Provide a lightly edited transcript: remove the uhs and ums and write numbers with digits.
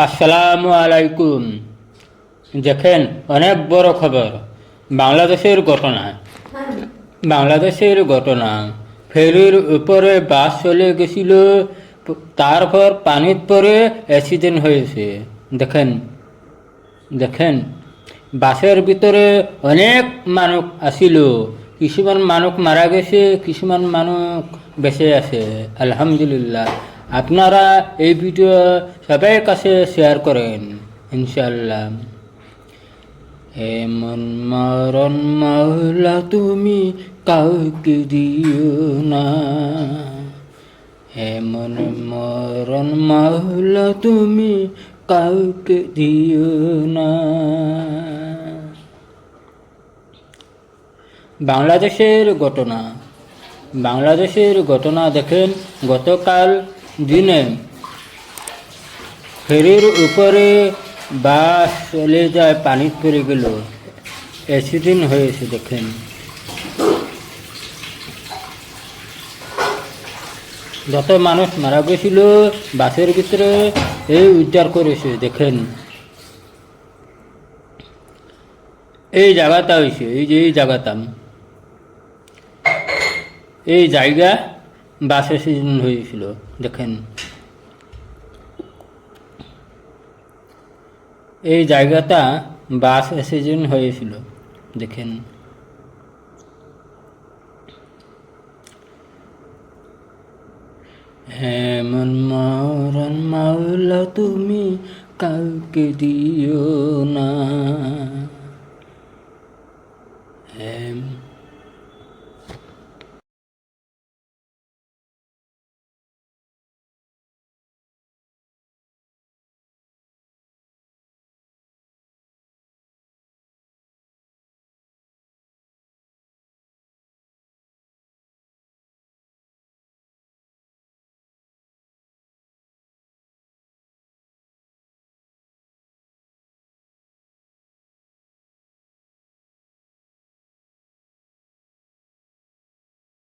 আসসালামু আলাইকুম। দেখেন, অনেক বড় খবর। বাংলাদেশের ঘটনা ফেরির উপরে বাস চলে গেছিল, তারপর পানির পরে অ্যাক্সিডেন্ট হয়েছে। দেখেন দেখেন বাসের ভিতরে অনেক মানুষ আসিল। কিছুমান মানুষ মারা গেছে, কিছুমান মানুষ বেঁচে আছে। আলহামদুলিল্লাহ। আপনারা এই ভিডিও সবার কাছে শেয়ার করেন ইনশাল্লাহ। এমন মরণ মাওলা তুমি কাউকে দিও না, এমন মরণ মাওলা তুমি কাউকে দিও না। বাংলাদেশের ঘটনা দেখেন, গতকাল দিনে ফেরির উপরে বাস চলে যায়, পানি পড়ে গেল, অ্যাক্সিডেন্ট হয়েছে। দেখেন যত মানুষ মারা গেছিল বাসের ভিতরে, এই উদ্ধার করেছে। দেখেন এই জায়গাটা হয়েছে, এই যে এই জায়গা বাস অ্যাক্সিডেন্ট হয়েছিল। দেখেন এই জায়গাটা বাস অ্যাক্সিডেন্ট হয়েছিল। দেখেন এমন মরণ মাওলা তুমি কাউকে দিও না।